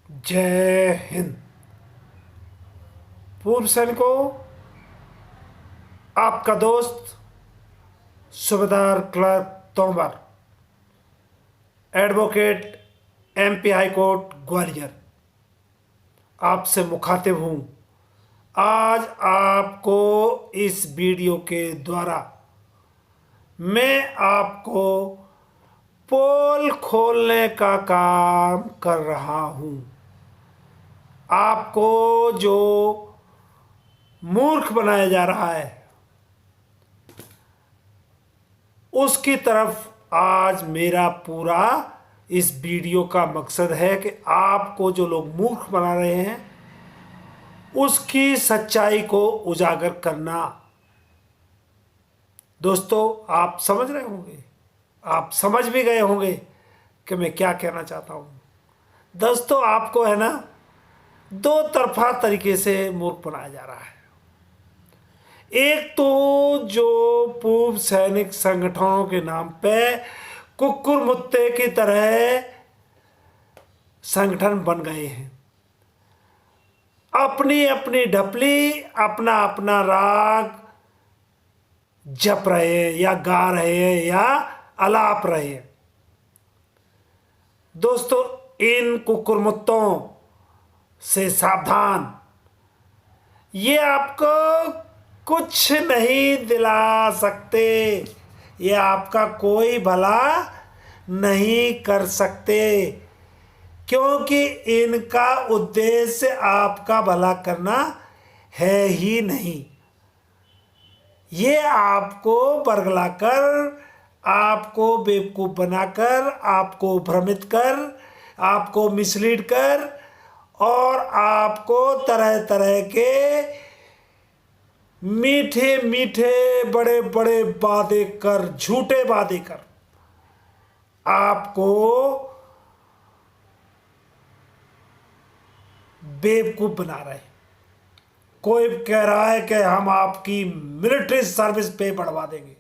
जय हिंद। पूर्व सैनिकों, आपका दोस्त सूबेदार clerk Tomar, advocate, MP high court Gwalior, आपसे मुखातिब हूँ। आज आपको इस वीडियो के द्वारा मैं आपको पोल खोलने का काम कर रहा हूँ। आपको जो मूर्ख बनाया जा रहा है उसकी तरफ आज मेरा पूरा इस वीडियो का मकसद है कि आपको जो लोग मूर्ख बना रहे हैं उसकी सच्चाई को उजागर करना। दोस्तों, आप समझ रहे होंगे, आप समझ भी गए होंगे कि मैं क्या कहना चाहता हूँ। दोस्तों, आपको है ना, दो तरफा तरीके से मूर्ख बनाया जा रहा है। एक तो जो पूर्व सैनिक संगठनों के नाम पे कुकुर मुत्ते की तरह संगठन बन गए हैं, अपनी अपनी ढपली, अपना अपना राग जप रहे हैं या गा रहे हैं या अलाप रहे हैं। दोस्तों, इन कुकुरमुत्तों से सावधान। ये आपको कुछ नहीं दिला सकते, ये आपका कोई भला नहीं कर सकते, क्योंकि इनका उद्देश्य आपका भला करना है ही नहीं। ये आपको बरगलाकर, आपको बेवकूफ़ बनाकर, आपको भ्रमित कर, आपको मिसलीड कर और आपको तरह तरह के मीठे मीठे बड़े बड़े वादे कर, झूठे वादे कर आपको बेवकूफ़ बना रहे हैं। कोई कह रहा है कि हम आपकी मिलिट्री सर्विस पे बढ़वा देंगे,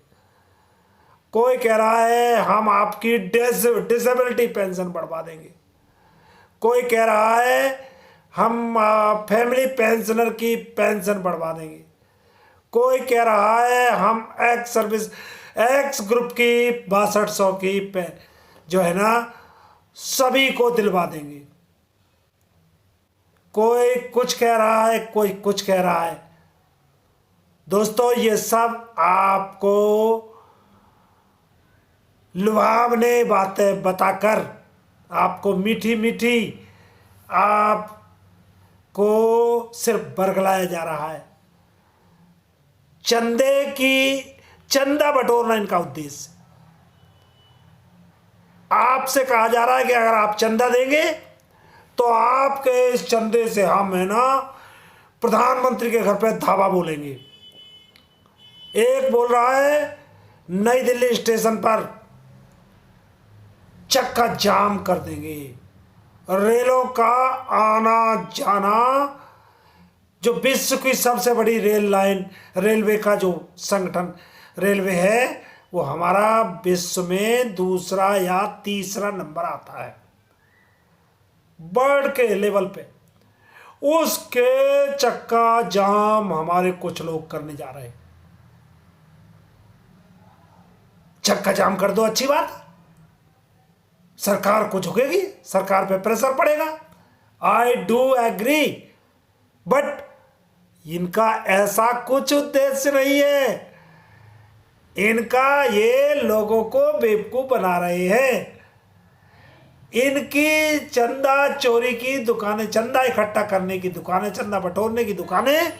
कोई कह रहा है हम आपकी डिसेबिलिटी पेंशन बढ़वा देंगे, कोई कह रहा है हम फैमिली पेंशनर की पेंशन बढ़वा देंगे, कोई कह रहा है हम एक्स सर्विस एक्स ग्रुप की 6200 की जो है ना सभी को दिलवा देंगे। कोई कुछ कह रहा है, कोई कुछ कह रहा है। दोस्तों, ये सब आपको लुभावने बातें बताकर, आपको मीठी मीठी आपको सिर्फ बरगलाया जा रहा है। चंदा बटोरना इनका उद्देश्य। आपसे कहा जा रहा है कि अगर आप चंदा देंगे तो आपके इस चंदे से हम है ना प्रधानमंत्री के घर पे धावा बोलेंगे। एक बोल रहा है नई दिल्ली स्टेशन पर चक्का जाम कर देंगे, रेलों का आना जाना, जो विश्व की सबसे बड़ी रेल लाइन, रेलवे का जो संगठन रेलवे है वो हमारा विश्व में दूसरा या तीसरा नंबर आता है वर्ल्ड के लेवल पे। उसके चक्का जाम हमारे कुछ लोग करने जा रहे हैं। चक्का जाम कर दो, अच्छी बात, सरकार को झुकेगी, सरकार पे प्रेशर पड़ेगा। आई डू एग्री, बट इनका ऐसा कुछ उद्देश्य नहीं है। इनका ये लोगों को बेवकूफ बना रहे हैं। इनकी चंदा चोरी की दुकानें, चंदा इकट्ठा करने की दुकानें, चंदा बटोरने की दुकानें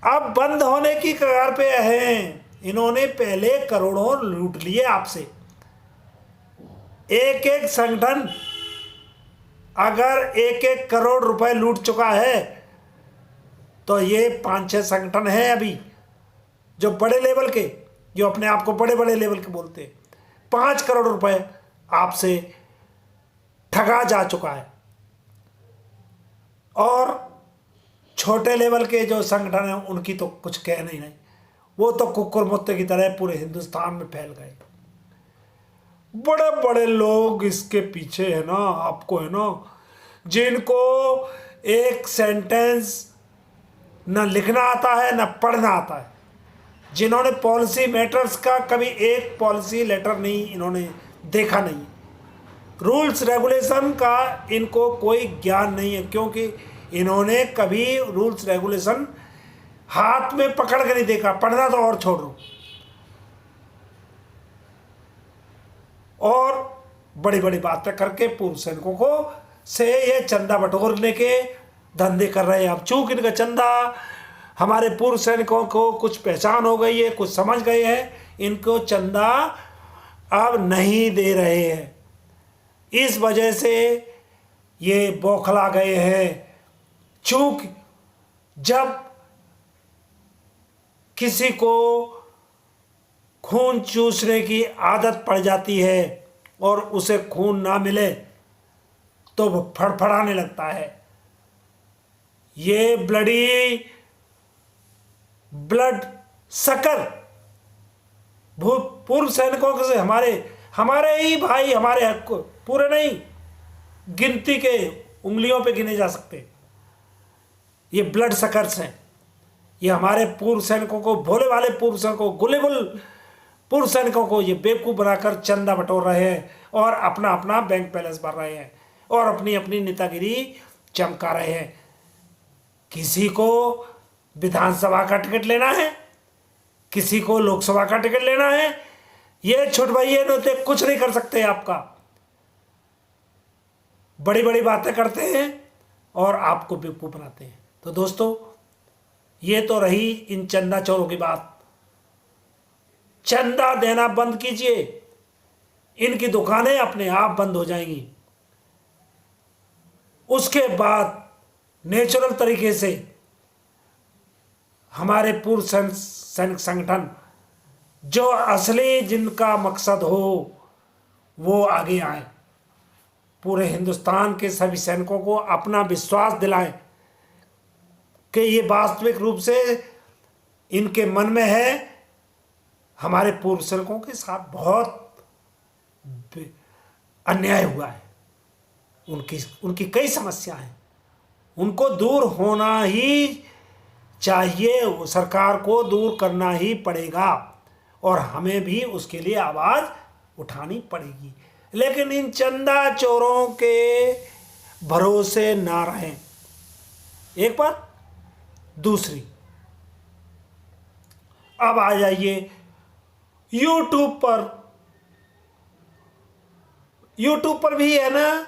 अब बंद होने की कगार पे हैं। इन्होंने पहले करोड़ों लूट लिए आपसे। एक एक संगठन अगर 1-1 करोड़ रुपए लूट चुका है तो ये 5-6 संगठन हैं अभी जो बड़े लेवल के, जो अपने आप को बड़े बड़े लेवल के बोलते हैं। 5 करोड़ रुपए आपसे ठगा जा चुका है। और छोटे लेवल के जो संगठन हैं उनकी तो कुछ कहना ही नहीं, वो तो कुकुर मुत्ते की तरह पूरे हिंदुस्तान में फैल गए। बड़े बड़े लोग इसके पीछे है ना, आपको है ना जिनको एक सेंटेंस न लिखना आता है न पढ़ना आता है, जिन्होंने पॉलिसी मैटर्स का कभी एक पॉलिसी लेटर नहीं इन्होंने देखा नहीं, रूल्स रेगुलेशन का इनको कोई ज्ञान नहीं है, क्योंकि इन्होंने कभी रूल्स रेगुलेशन हाथ में पकड़ के नहीं देखा। पढ़ना तो और छोड़ दो, और बड़ी बड़ी बातें करके पूर्व सैनिकों को से ये चंदा बटोरने के धंधे कर रहे हैं। अब चूंकि इनका चंदा हमारे पूर्व सैनिकों को कुछ पहचान हो गई है, कुछ समझ गए हैं, इनको चंदा अब नहीं दे रहे हैं। इस वजह से ये बौखला गए हैं। चूंकि जब किसी को खून चूसने की आदत पड़ जाती है और उसे खून ना मिले तो वो फड़फड़ाने लगता है। ये ब्लड सकर पूर्व सैनिकों से हमारे ही भाई, हमारे हक पूरे नहीं, गिनती के उंगलियों पे गिने जा सकते, ये ब्लड सकर्स हैं। ये हमारे पूर्व सैनिकों को, भोले वाले पूर्व सैनिकों, गुलेबुल पूर्व सैनिकों को ये बेवकूफ़ बनाकर चंदा बटोर रहे हैं और अपना अपना बैंक बैलेंस भर रहे हैं और अपनी अपनी नेतागिरी चमका रहे हैं। किसी को विधानसभा का टिकट लेना है, किसी को लोकसभा का टिकट लेना है, ये छोट भाइये नोते कुछ नहीं कर सकते आपका। बड़ी बड़ी बातें करते हैं और आपको बेवकूफ़ बनाते हैं। तो दोस्तों, ये तो रही इन चंदा चोरों की बात। चंदा देना बंद कीजिए, इनकी दुकानें अपने आप बंद हो जाएंगी। उसके बाद नेचुरल तरीके से हमारे पूर्व सैनिक संगठन, जो असली जिनका मकसद हो, वो आगे आए, पूरे हिंदुस्तान के सभी सैनिकों को अपना विश्वास दिलाएं कि ये वास्तविक रूप से इनके मन में है। हमारे पूर्व सैनिकों के साथ बहुत अन्याय हुआ है, उनकी कई समस्याएं हैं, उनको दूर होना ही चाहिए, वो सरकार को दूर करना ही पड़ेगा और हमें भी उसके लिए आवाज़ उठानी पड़ेगी। लेकिन इन चंदा चोरों के भरोसे ना रहें। एक बात। दूसरी, अब आ जाइए यूट्यूब पर भी है ना,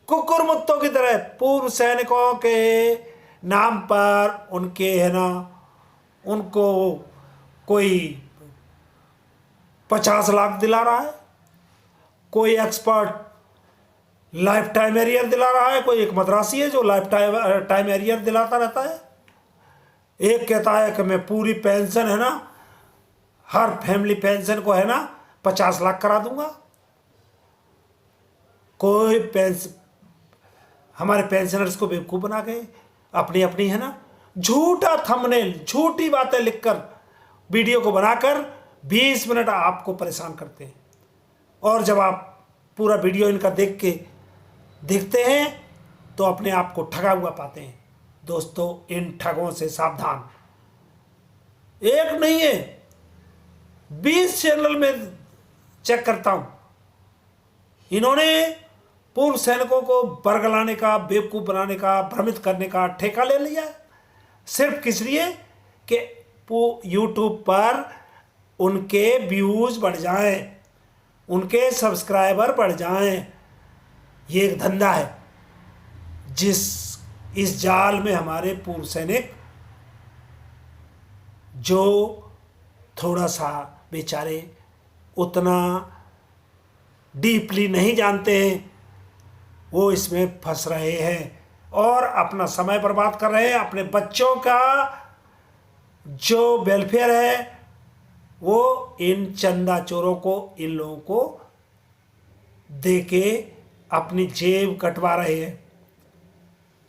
कुकुर मुत्तों की तरह पूर्व सैनिकों के नाम पर उनके है ना, उनको कोई 50 लाख दिला रहा है, कोई एक्सपर्ट लाइफ टाइम एरियर दिला रहा है, कोई एक मद्रासी है जो लाइफ टाइम एरियर दिलाता रहता है, एक कहता है कि मैं पूरी पेंशन है ना, हर फैमिली पेंशन को है ना 50 लाख करा दूंगा। कोई हमारे पेंशनर्स को बेवकूफ़ बना के अपनी अपनी है ना झूठा थंबनेल, झूठी बातें लिखकर वीडियो को बनाकर 20 मिनट आपको परेशान करते हैं, और जब आप पूरा वीडियो इनका देखते हैं तो अपने आप को ठगा हुआ पाते हैं। दोस्तों, इन ठगों से सावधान। एक नहीं है, 20 चैनल में चेक करता हूं, इन्होंने पूर्व सैनिकों को बरगलाने का, बेवकूफ़ बनाने का, भ्रमित करने का ठेका ले लिया है, सिर्फ किस लिए कि यूट्यूब पर उनके व्यूज़ बढ़ जाएं, उनके सब्सक्राइबर बढ़ जाएं। ये एक धंधा है इस जाल में हमारे पूर्व सैनिक, जो थोड़ा सा बेचारे उतना डीपली नहीं जानते हैं, वो इसमें फंस रहे हैं और अपना समय बर्बाद कर रहे हैं। अपने बच्चों का जो वेलफेयर है वो इन चंदा चोरों को, इन लोगों को दे के अपनी जेब कटवा रहे हैं।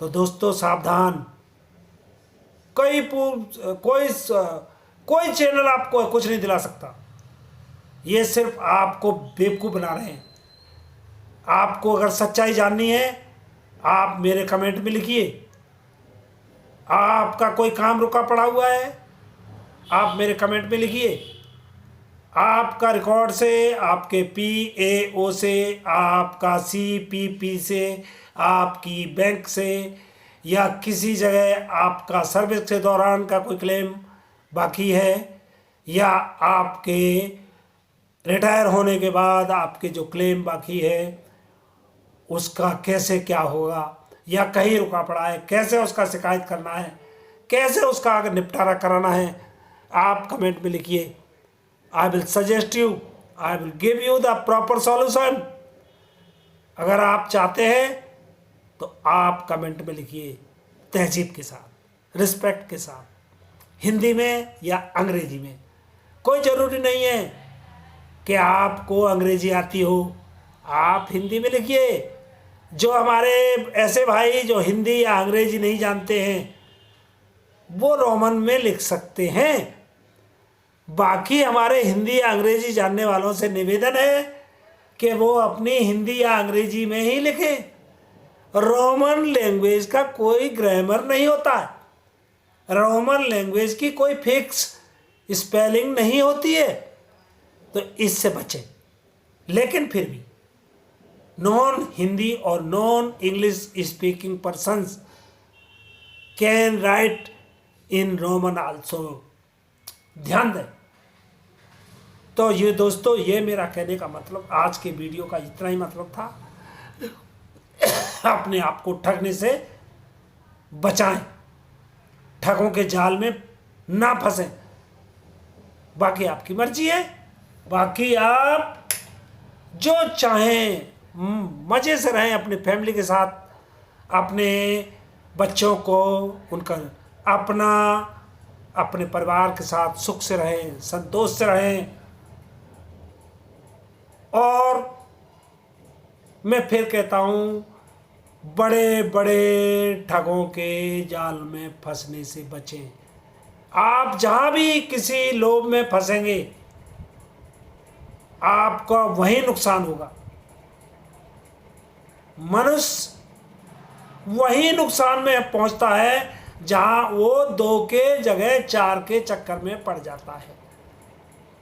तो दोस्तों, सावधान। कोई चैनल आपको कुछ नहीं दिला सकता, ये सिर्फ आपको बेवकूफ़ बना रहे हैं। आपको अगर सच्चाई जाननी है आप मेरे कमेंट में लिखिए। आपका कोई काम रुका पड़ा हुआ है, आप मेरे कमेंट में लिखिए। आपका रिकॉर्ड से, आपके PAO से, आपका CPP से, आपकी बैंक से या किसी जगह आपका सर्विस के दौरान का कोई क्लेम बाकी है, या आपके रिटायर होने के बाद आपके जो क्लेम बाकी है उसका कैसे क्या होगा, या कहीं रुका पड़ा है कैसे उसका शिकायत करना है, कैसे उसका अगर निपटारा कराना है, आप कमेंट में लिखिए। I will suggest you, I will give you the proper solution. अगर आप चाहते हैं तो आप कमेंट में लिखिए, तहजीब के साथ, रिस्पेक्ट के साथ, हिंदी में या अंग्रेजी में। कोई ज़रूरी नहीं है कि आपको अंग्रेजी आती हो, आप हिंदी में लिखिए। जो हमारे ऐसे भाई जो हिंदी या अंग्रेजी नहीं जानते हैं वो रोमन में लिख सकते हैं। बाकी हमारे हिंदी या अंग्रेजी जानने वालों से निवेदन है कि वो अपनी हिंदी या अंग्रेजी में ही लिखें। रोमन लैंग्वेज का कोई ग्रामर नहीं होता है, रोमन लैंग्वेज की कोई फिक्स स्पेलिंग नहीं होती है, तो इससे बचें। लेकिन फिर भी नॉन हिंदी और non English speaking persons can write in Roman also, ध्यान दें। तो ये दोस्तों, ये मेरा कहने का मतलब, आज के वीडियो का इतना ही मतलब था। अपने आप को ठगने से बचाएं, ठगों के जाल में ना फंसें। बाकी आपकी मर्जी है, बाकी आप जो चाहें मज़े से रहें अपने फैमिली के साथ, अपने बच्चों को उनका अपने परिवार के साथ सुख से रहें, संतोष से रहें। और मैं फिर कहता हूँ, बड़े बड़े ठगों के जाल में फंसने से बचें। आप जहाँ भी किसी लोभ में फंसेंगे आपका वही नुकसान होगा। मनुष्य वही नुकसान में पहुंचता है जहां वो 2 के जगह 4 के चक्कर में पड़ जाता है।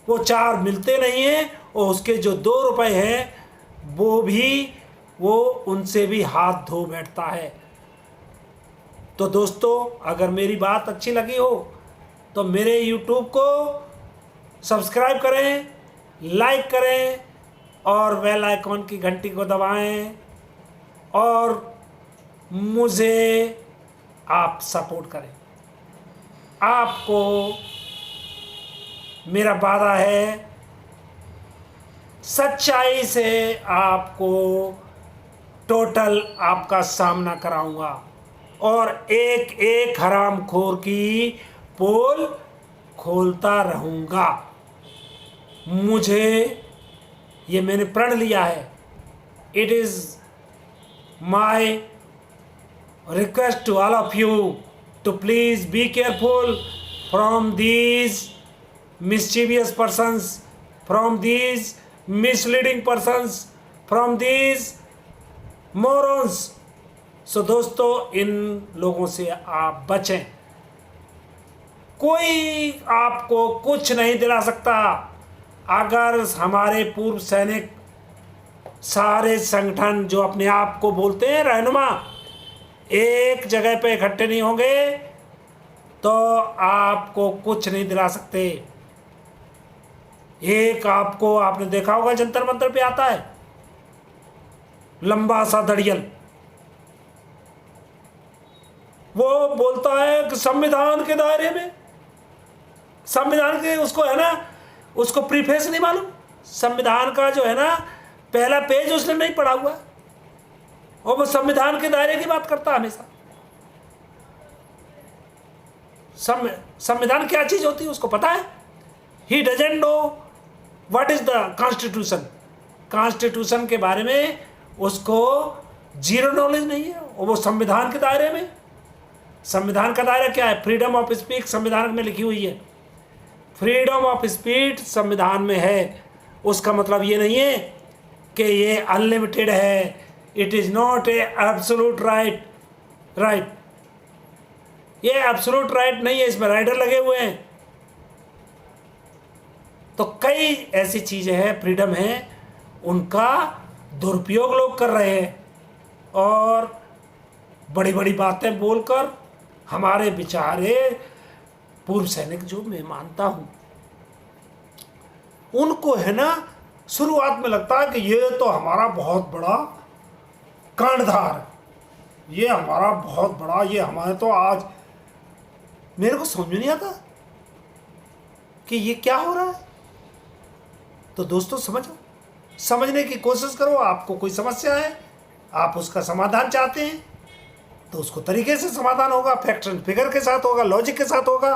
वो 4 मिलते नहीं हैं और उसके जो 2 रुपए हैं वो उनसे भी हाथ धो बैठता है। तो दोस्तों, अगर मेरी बात अच्छी लगी हो तो मेरे YouTube को सब्सक्राइब करें, लाइक करें और बेल आइकॉन की घंटी को दबाएं और मुझे आप सपोर्ट करें। आपको मेरा वादा है, सच्चाई से आपको टोटल आपका सामना कराऊंगा और एक एक हरामखोर की पोल खोलता रहूंगा। मुझे ये मैंने प्रण लिया है। It is my request to all of you to please be careful from these mischievous persons, from these misleading persons, from these morons. So दोस्तों, इन लोगों से आप बचें। कोई आपको कुछ नहीं दिला सकता। अगर हमारे पूर्व सैनिक, सारे संगठन जो अपने आप को बोलते हैं रहनुमा, एक जगह पे इकट्ठे नहीं होंगे तो आपको कुछ नहीं दिला सकते। एक आपको, आपने देखा होगा जंतर मंतर पे आता है लंबा सा दड़ियल, वो बोलता है कि संविधान के दायरे में, संविधान के, उसको है ना, उसको प्रीफेस नहीं मालूम, संविधान का जो है ना पहला पेज उसने नहीं पढ़ा हुआ और वो संविधान के दायरे की बात करता है हमेशा। संविधान क्या चीज होती है उसको पता है? He doesn't know what is the constitution. Constitution के बारे में उसको जीरो नॉलेज नहीं है और वो संविधान के दायरे में। संविधान का दायरा क्या है? फ्रीडम ऑफ स्पीच संविधान में लिखी हुई है। फ्रीडम ऑफ स्पीच संविधान में है। उसका मतलब ये नहीं है कि ये अनलिमिटेड है it is not a absolute right. ये एब्सोल्यूट राइट नहीं है, इसमें राइडर लगे हुए हैं। तो कई ऐसी चीजें हैं, फ्रीडम है, उनका दुरुपयोग लोग कर रहे हैं और बड़ी बड़ी बातें बोलकर हमारे बेचारे पूर्व सैनिक जो मैं मानता हूं, उनको है ना शुरुआत में लगता है कि ये तो हमारा बहुत बड़ा कर्णधार है, ये हमारा बहुत बड़ा, ये हमारे तो आज मेरे को समझ में नहीं आता कि ये क्या हो रहा है। तो दोस्तों समझो, समझने की कोशिश करो। आपको कोई समस्या है, आप उसका समाधान चाहते हैं तो उसको तरीके से समाधान होगा, फैक्ट एंड फिगर के साथ होगा, लॉजिक के साथ होगा,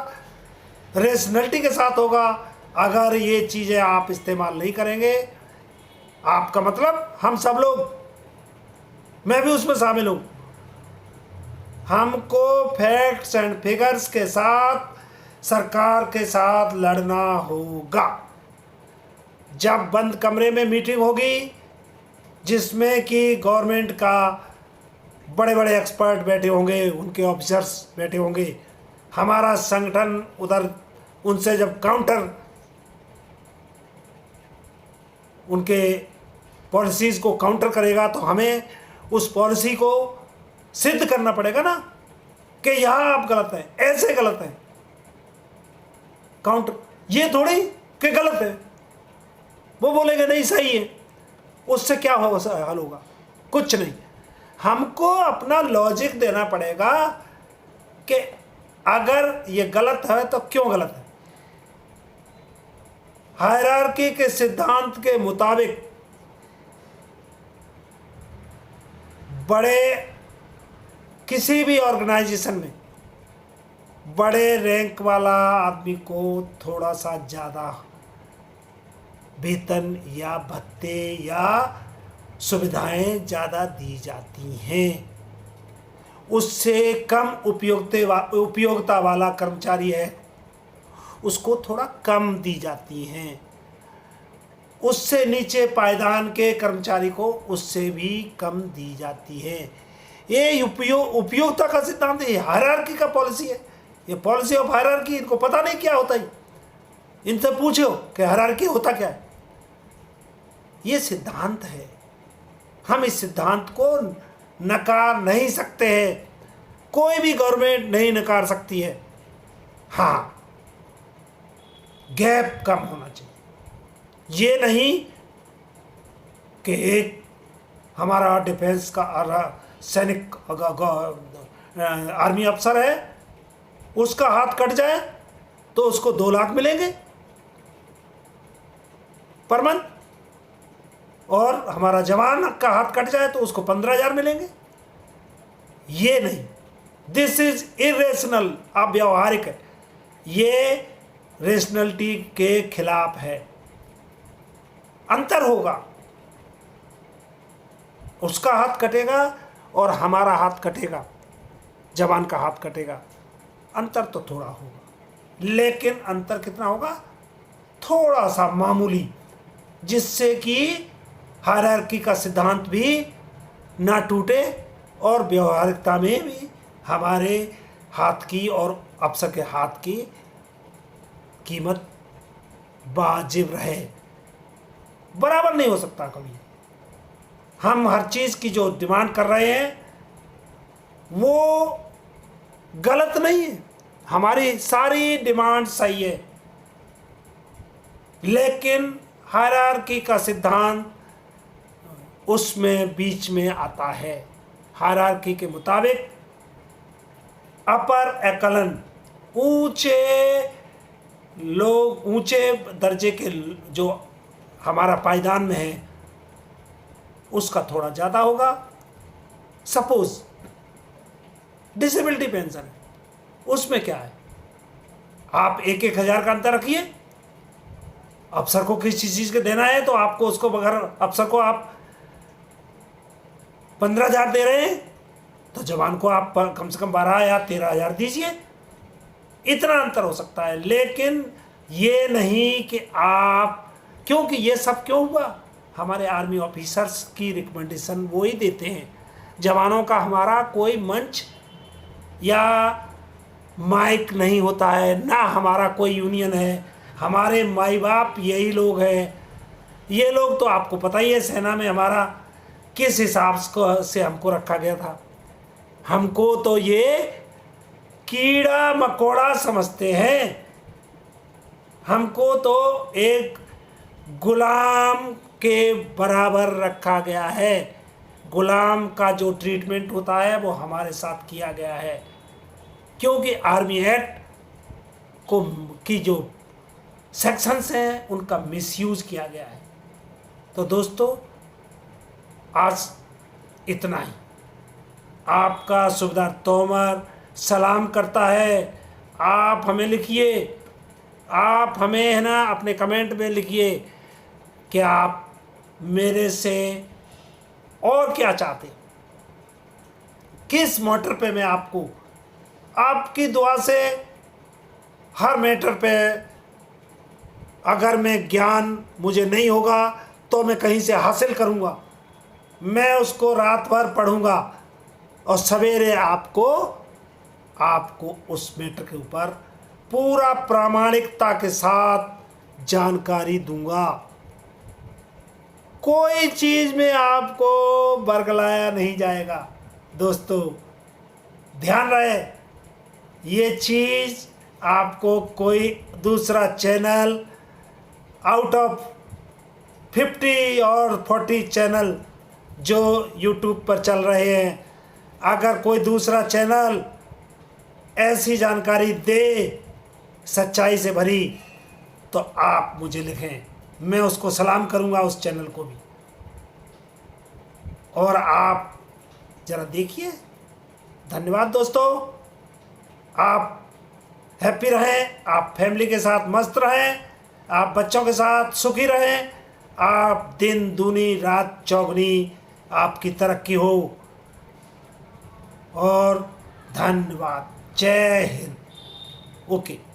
रेशनलिटी के साथ होगा। अगर ये चीज़ें आप इस्तेमाल नहीं करेंगे, आपका मतलब हम सब लोग, मैं भी उसमें शामिल हूँ, हमको फैक्ट्स एंड फिगर्स के साथ सरकार के साथ लड़ना होगा। जब बंद कमरे में मीटिंग होगी जिसमें कि गवर्नमेंट का बड़े बड़े एक्सपर्ट बैठे होंगे, उनके ऑफिसर्स बैठे होंगे, हमारा संगठन उधर उनसे जब काउंटर उनके पॉलिसीज़ को काउंटर करेगा तो हमें उस पॉलिसी को सिद्ध करना पड़ेगा ना कि यहाँ आप गलत हैं, ऐसे गलत हैं। काउंटर ये थोड़ी कि गलत है, वो बोलेंगे नहीं सही है, उससे क्या हो हल होगा? कुछ नहीं। हमको अपना लॉजिक देना पड़ेगा कि अगर ये गलत है तो क्यों गलत है। हायरार्की के सिद्धांत के मुताबिक बड़े किसी भी ऑर्गेनाइजेशन में बड़े रैंक वाला आदमी को थोड़ा सा ज़्यादा वेतन या भत्ते या सुविधाएं ज़्यादा दी जाती हैं। उससे कम उपयोगिता वाला कर्मचारी है, उसको थोड़ा कम दी जाती हैं। उससे नीचे पायदान के कर्मचारी को उससे भी कम दी जाती है। ये उपयोगिता का सिद्धांत है, हायरार्की का पॉलिसी है। ये पॉलिसी ऑफ हायरार्की, इनको पता नहीं क्या होता है। इनसे पूछो कि हायरार्की होता क्या है। ये सिद्धांत है, हम इस सिद्धांत को नकार नहीं सकते हैं, कोई भी गवर्नमेंट नहीं नकार सकती है। हाँ, गैप कम होना चाहिए। ये नहीं कि एक हमारा डिफेंस का सैनिक आर्मी अफसर है, उसका हाथ कट जाए तो उसको 2 लाख मिलेंगे पर मंथ, और हमारा जवान का हाथ कट जाए तो उसको 15,000 मिलेंगे। ये नहीं, दिस इज इरेशनल, अव्यावहारिक है, ये रेशनलिटी के खिलाफ है। अंतर होगा, उसका हाथ कटेगा और हमारा हाथ कटेगा, जवान का हाथ कटेगा। अंतर तो थोड़ा होगा, लेकिन अंतर कितना होगा? थोड़ा सा मामूली, जिससे कि हायरार्की का सिद्धांत भी ना टूटे और व्यवहारिकता में भी हमारे हाथ की और अफसर के हाथ की कीमत वाजिब रहे। बराबर नहीं हो सकता कभी। हम हर चीज़ की जो डिमांड कर रहे हैं वो गलत नहीं है, हमारी सारी डिमांड सही है, लेकिन हायरार्की का सिद्धांत उसमें बीच में आता है। हायरार्की के मुताबिक अपर एकलन, ऊंचे लोग, ऊंचे दर्जे के जो हमारा पायदान में है उसका थोड़ा ज़्यादा होगा। सपोज डिसेबिलिटी पेंशन है, उसमें क्या है, आप 1-1 हज़ार का अंतर रखिए। अफसर को किसी चीज़ के देना है तो आपको उसको, अगर अफसर को आप 15,000 दे रहे हैं तो जवान को आप कम से कम 12 या 13,000 दीजिए। इतना अंतर हो सकता है, लेकिन ये नहीं कि आप, क्योंकि ये सब क्यों हुआ? हमारे आर्मी ऑफिसर्स की रिकमेंडेशन वो ही देते हैं। जवानों का हमारा कोई मंच या माइक नहीं होता है, ना हमारा कोई यूनियन है। हमारे माई बाप यही लोग हैं। ये लोग तो आपको पता ही है सेना में हमारा किस हिसाब से हमको रखा गया था। हमको तो ये कीड़ा मकोड़ा समझते हैं। हमको तो एक गुलाम के बराबर रखा गया है। गुलाम का जो ट्रीटमेंट होता है वो हमारे साथ किया गया है, क्योंकि आर्मी एक्ट को की जो सेक्शंस हैं उनका मिसयूज़ किया गया है। तो दोस्तों आज इतना ही। आपका सुबेदार तोमर सलाम करता है। आप हमें लिखिए, आप हमें है ना अपने कमेंट में लिखिए कि आप मेरे से और क्या चाहते, किस मैटर पे मैं आपको, आपकी दुआ से हर मैटर पे अगर मैं ज्ञान मुझे नहीं होगा तो मैं कहीं से हासिल करूँगा, मैं उसको रात भर पढ़ूँगा और सवेरे आपको उस मैटर के ऊपर पूरा प्रामाणिकता के साथ जानकारी दूंगा। कोई चीज़ में आपको बरगलाया नहीं जाएगा। दोस्तों ध्यान रहे, ये चीज़ आपको कोई दूसरा चैनल आउट ऑफ 50 और 40 चैनल जो YouTube पर चल रहे हैं, अगर कोई दूसरा चैनल ऐसी जानकारी दे सच्चाई से भरी तो आप मुझे लिखें, मैं उसको सलाम करूंगा, उस चैनल को भी। और आप ज़रा देखिए। धन्यवाद दोस्तों। आप हैप्पी रहें, आप फैमिली के साथ मस्त रहें, आप बच्चों के साथ सुखी रहें, आप दिन दूनी रात चौगुनी आपकी तरक्की हो। और धन्यवाद। जय हिंद। ओके।